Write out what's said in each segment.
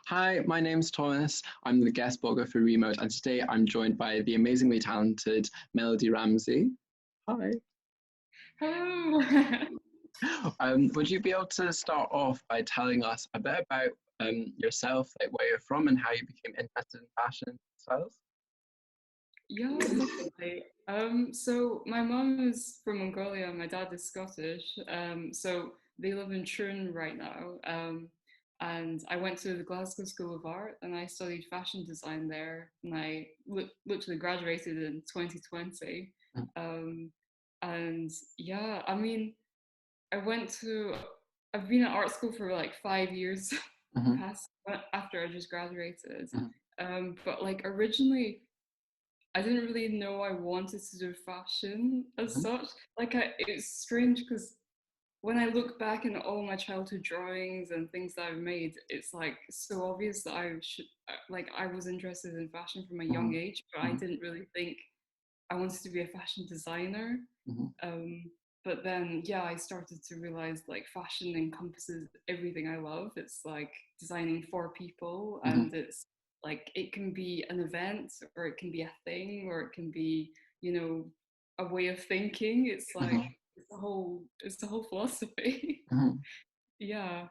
Hi, my name's Thomas. I'm the guest blogger for ReMode, and today I'm joined by the amazingly talented Melody Ramsay. Hi. Hello. Would you be able to start off by telling us a bit about yourself, like where you're from and how you became interested in fashion styles? Yeah, definitely. So my mom is from Mongolia, my dad is Scottish. So they live in Troon right now. And I went to the Glasgow School of Art and I studied fashion design there. And I literally graduated in 2020. Um, and yeah, I mean, I went to, I've been at art school for like 5 years Mm-hmm. past after I just graduated. Hmm. But like originally, I didn't really know I wanted to do fashion as Hmm. such. It's strange because when I look back in all my childhood drawings and things that I've made, it's like so obvious that I was interested in fashion from a Hmm. young age, but I Hmm. didn't really think I wanted to be a fashion designer. Hmm. Um, but then, yeah, I started to realize like fashion encompasses everything I love. It's like designing for people, Hmm. and it's like it can be an event, or it can be a thing, or it can be, you know, a way of thinking. It's like Hmm. it's the whole philosophy. Hmm. Yeah.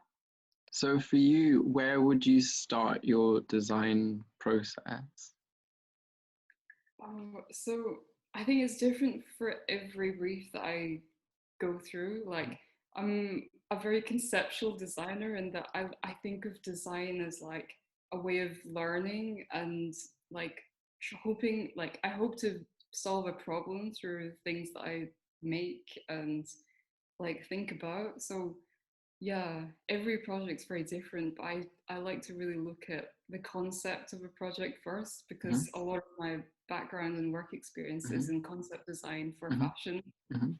So for you, where would you start your design process? So I think it's different for every brief that I go through. Like I'm a very conceptual designer and that I think of design as like a way of learning and like hoping like I hope to solve a problem through things that I make and like think about. So yeah, every project's very different, but I like to really look at the concept of a project first because a lot of my background and work experience is Hmm. in concept design for Hmm. fashion. Hmm.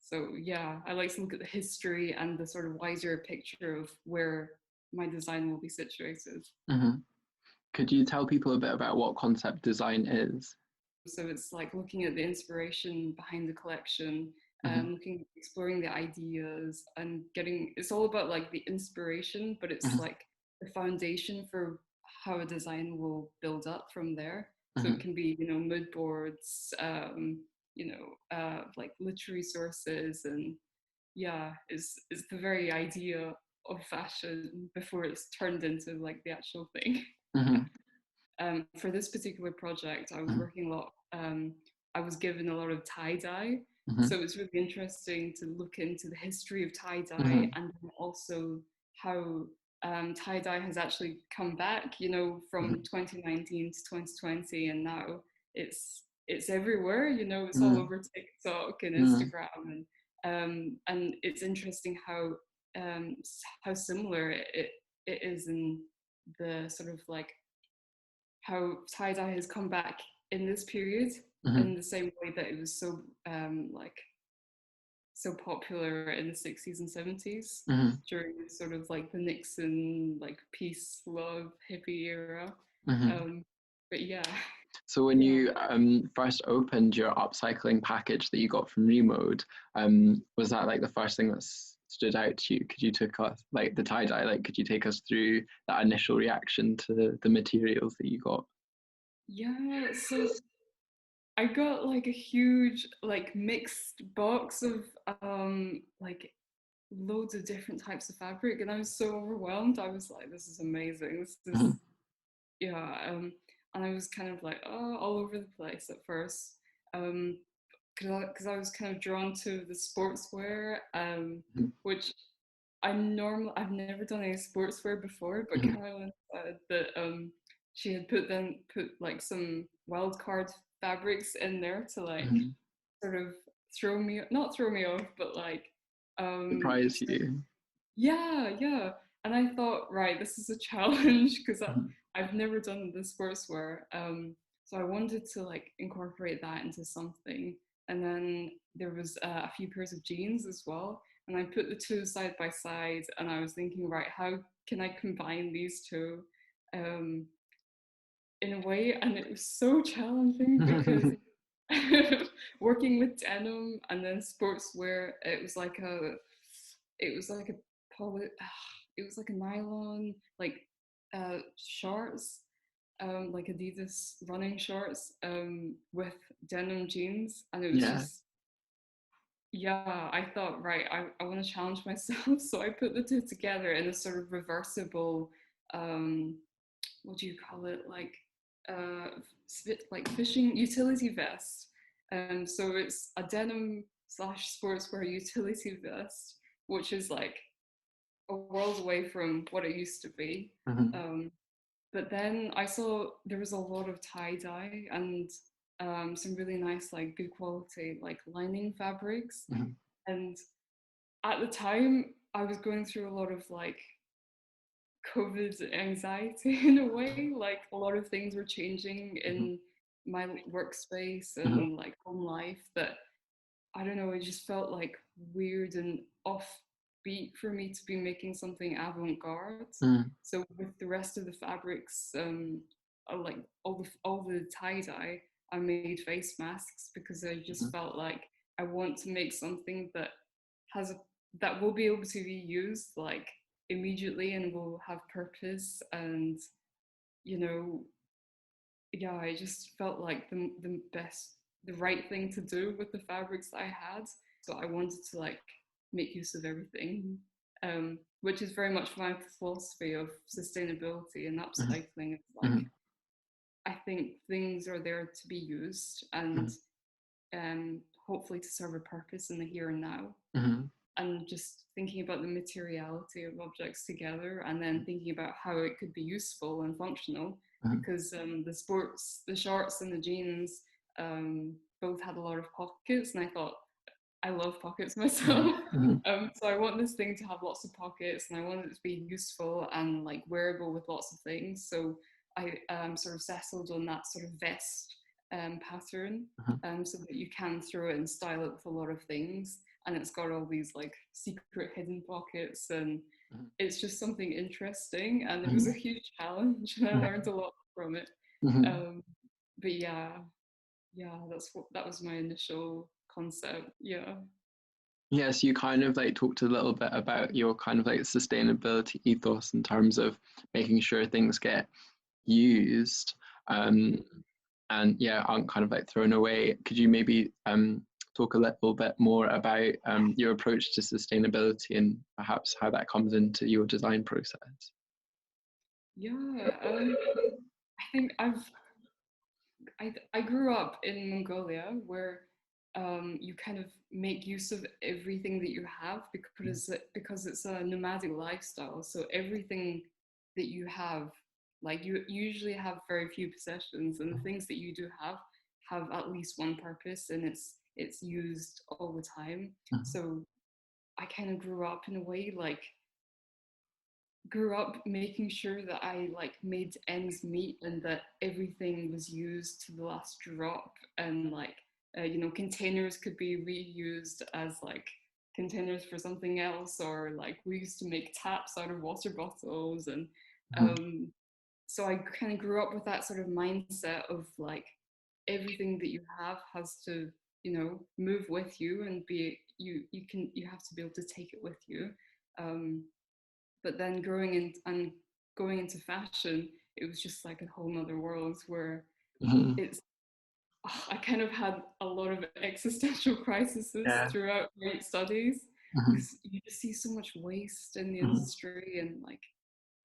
So yeah, I like to look at the history and the sort of wider picture of where my design will be situated. Hmm. Could you tell people a bit about what concept design is? So it's like looking at the inspiration behind the collection, Hmm. exploring the ideas and getting, it's all about like the inspiration, but it's Hmm. like the foundation for how a design will build up from there. So it Hmm. can be, mood boards, like literary sources and yeah, is the very idea of fashion before it's turned into like the actual thing. Hmm. For this particular project, I was working a lot. I was given a lot of tie dye, Hmm. so it's really interesting to look into the history of tie dye Hmm. and also how tie dye has actually come back. From 2019 to 2020, and now it's everywhere. It's all Hmm. over TikTok and Hmm. Instagram, and it's interesting how similar it is in the sort of like how tie dye has come back in this period Hmm. in the same way that it was so popular in the 60s and 70s Hmm. during sort of like the Nixon like peace love hippie era. Hmm. Um, but yeah, So when yeah. you first opened your upcycling package that you got from Remode, was that like the first thing that stood out to you? Could you take us like the tie dye? Like, could you take us through that initial reaction to the materials that you got? Yeah, so I got like a huge like mixed box of like loads of different types of fabric and I was so overwhelmed. I was like, this is amazing. This Hmm. is yeah, and I was kind of like, oh, all over the place at first. Um, because I was kind of drawn to the sportswear, which I've never done any sportswear before, but Hmm. Carolyn said that she had put like some wild card fabrics in there to like Hmm. sort of not throw me off, but like um Surprise you. yeah, yeah. And I thought, right, this is a challenge because Hmm. I've never done the sportswear. So I wanted to like incorporate that into something. And then there was a few pairs of jeans as well. And I put the two side by side and I was thinking, right, how can I combine these two um, in a way? And it was so challenging because working with denim and then sportswear, it was like a poly, it was like a nylon, like shorts, like Adidas running shorts, with denim jeans, and it was Yeah. just, yeah, I thought, right, I want to challenge myself. So I put the two together in a sort of reversible, um, what do you call it? Like fishing utility vest. So it's a denim slash sportswear utility vest, which is like a world away from what it used to be. Mm-hmm. Um, but then I saw there was a lot of tie dye and some really nice, like good quality, like lining fabrics. Mm-hmm. And at the time, I was going through a lot of like COVID anxiety in a way. Like a lot of things were changing Mm-hmm. in my workspace Mm-hmm. and like home life that I don't know, it just felt like weird and offbeat for me to be making something avant-garde. Mm-hmm. So with the rest of the fabrics, like all the tie-dye, I made face masks because I just felt like I want to make something that has a, that will be able to be used like immediately and will have purpose. And you know, yeah, I just felt like the right thing to do with the fabrics that I had. So I wanted to like make use of everything, which is very much my philosophy of sustainability and upcycling. It's like Mm-hmm. I think things are there to be used and hopefully to serve a purpose in the here and now. Mm-hmm. And just thinking about the materiality of objects together and then thinking about how it could be useful and functional Mm-hmm. because the shorts and the jeans both had a lot of pockets and I thought I love pockets myself. Mm-hmm. So I want this thing to have lots of pockets and I want it to be useful and like wearable with lots of things. So I sort of settled on that sort of vest pattern, so that you can throw it and style it with a lot of things. And it's got all these like secret hidden pockets and it's just something interesting. And it was a Mm-hmm. huge challenge and I learned a lot from it. Mm-hmm. Um, but yeah, that was my initial concept. Yeah. Yes, you kind of like talked a little bit about your kind of like sustainability ethos in terms of making sure things get used, um, and yeah, aren't kind of like thrown away. Could you maybe talk a little bit more about your approach to sustainability and perhaps how that comes into your design process? Yeah, I think I grew up in Mongolia where you kind of make use of everything that you have because it's a nomadic lifestyle. So everything that you have, like you usually have very few possessions, and the things that you do have at least one purpose, and it's used all the time. So I kind of grew up making sure that I like made ends meet and that everything was used to the last drop and like containers could be reused as like containers for something else or like we used to make taps out of water bottles and um, so I kind of grew up with that sort of mindset of like everything that you have has to move with you and be you have to be able to take it with you. But then growing in and going into fashion, it was just like a whole nother world where Mm-hmm. it's I kind of had a lot of existential crises Yeah. throughout my studies Mm-hmm. because you just see so much waste in the Mm-hmm. industry and like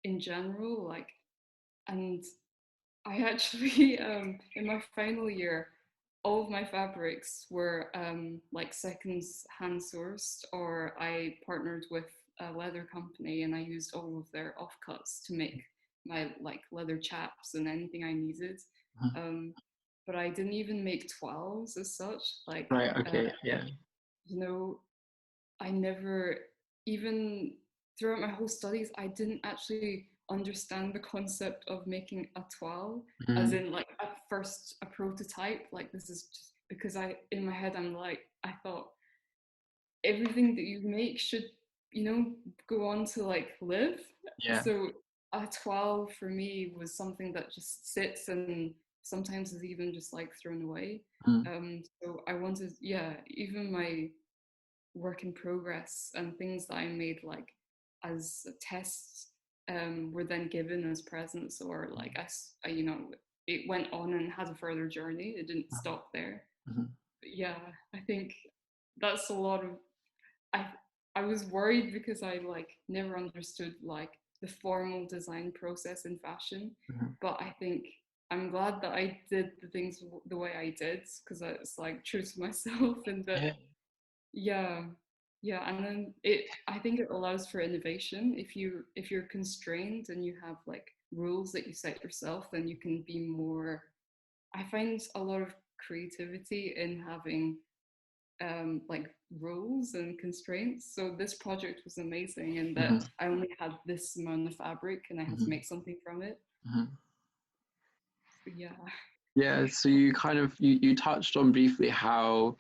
in general like and I actually in my final year all of my fabrics were like second hand sourced or I partnered with a leather company and I used all of their offcuts to make my like leather chaps and anything I needed. Um, but I didn't even make 12s as such. Like, Right. Okay. Yeah. you know, I never, even throughout my whole studies, I didn't actually understand the concept of making a toile, as Mm-hmm. in like at first a prototype. Like this is just because in my head I'm like I thought everything that you make should go on to like live. Yeah. So a toile for me was something that just sits and sometimes is even just like thrown away. Mm-hmm. So I wanted, yeah, even my work in progress and things that I made like as tests were then given as presents, or like you know, it went on and had a further journey. It didn't stop there. Mm-hmm. But yeah, I think that's a lot of. I I was worried because I like never understood like the formal design process in fashion, Mm-hmm. but I think I'm glad that I did the things the way I did, because it's like true to myself. And that, Yeah. yeah, yeah. And then I think it allows for innovation. If you're constrained and you have like rules that you set yourself, then you can be more. I find a lot of creativity in having like rules and constraints. So this project was amazing in Mm-hmm. that I only had this amount of fabric and I had to Mm-hmm. make something from it. Mm-hmm. So yeah. Yeah, so you kind of you touched on briefly how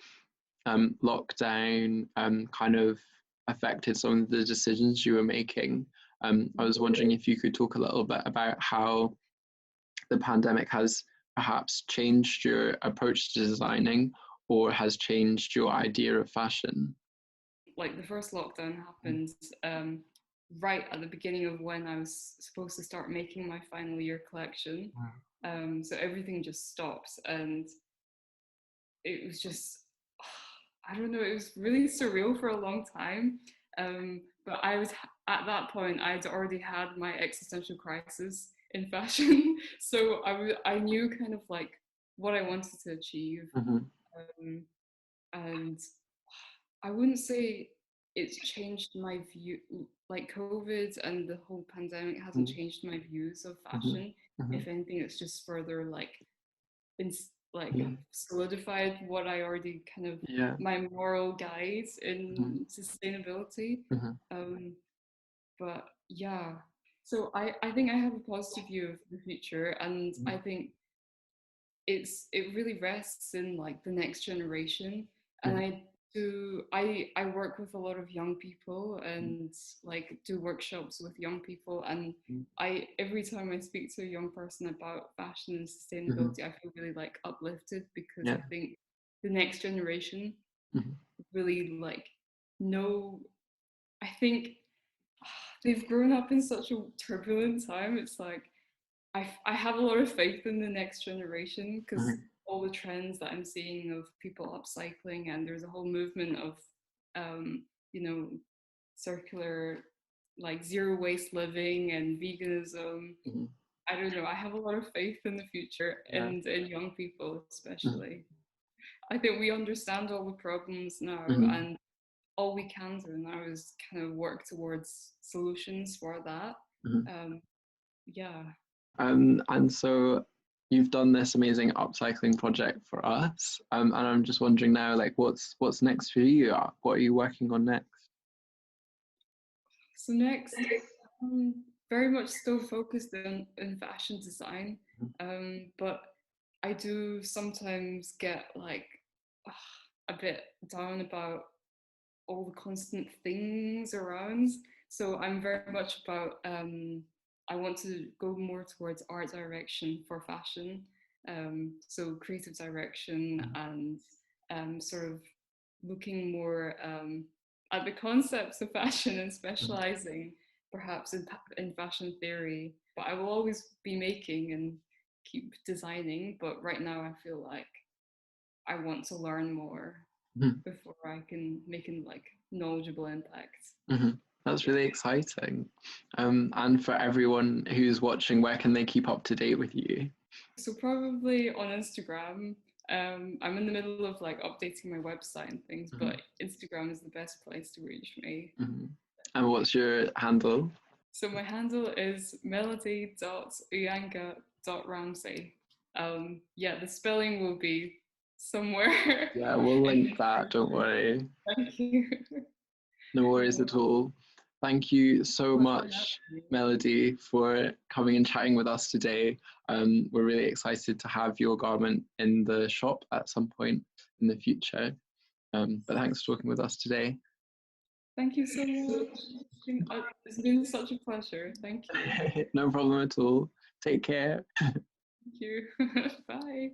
lockdown kind of affected some of the decisions you were making. I was wondering if you could talk a little bit about how the pandemic has perhaps changed your approach to designing or has changed your idea of fashion. Like the first lockdown happened right at the beginning of when I was supposed to start making my final year collection. So everything just stopped, and it was just, I don't know, it was really surreal for a long time. But I was at that point, I'd already had my existential crisis in fashion, so I knew kind of like what I wanted to achieve, Mm-hmm. um, and I wouldn't say it's changed my view. Like COVID and the whole pandemic hasn't changed my views of Mm-hmm. fashion. Mm-hmm. If anything, it's just further like like Yeah. solidified what I already kind of Yeah. my moral guides Mm-hmm. in sustainability. Mm-hmm. Um, but yeah, so I think I have a positive view of the future, and I think it really rests in like the next generation. And Mm-hmm. I work with a lot of young people and like do workshops with young people, and I every time I speak to a young person about fashion and Mm-hmm. sustainability, I feel really like uplifted, because I Yeah. think the next generation Mm-hmm. really like know. I think they've grown up in such a turbulent time. It's like I have a lot of faith in the next generation, because Mm-hmm. all the trends that I'm seeing of people upcycling, and there's a whole movement of you know, circular, like zero waste living and veganism. Mm-hmm. I don't know, I have a lot of faith in the future, Yeah. and in young people Mm-hmm. especially. I think we understand all the problems now, Mm-hmm. and all we can do now is kind of work towards solutions for that. Mm-hmm. um, yeah. And so you've done this amazing upcycling project for us, and I'm just wondering now, like, what's next for you? What are you working on next? So next, very much still focused in fashion design, but I do sometimes get like a bit down about all the constant things around. So I'm very much about I want to go more towards art direction for fashion. So creative direction, and sort of looking more at the concepts of fashion and specializing perhaps in fashion theory. But I will always be making and keep designing. But right now I feel like I want to learn more Mm-hmm. before I can make an like knowledgeable impact. Mm-hmm. That's really exciting. And for everyone who's watching, where can they keep up to date with you? So probably on Instagram. I'm in the middle of like updating my website and things, Mm-hmm. but Instagram is the best place to reach me. Mm-hmm. And what's your handle? So my handle is melody.uyanga.ramsay. Yeah, the spelling will be somewhere. Yeah, we'll link that, don't worry. Thank you. No worries at all. Thank you so much, Melody, for coming and chatting with us today. We're really excited to have your garment in the shop at some point in the future. But thanks for talking with us today. Thank you so much. It's been such a pleasure. Thank you. No problem at all. Take care. Thank you. Bye.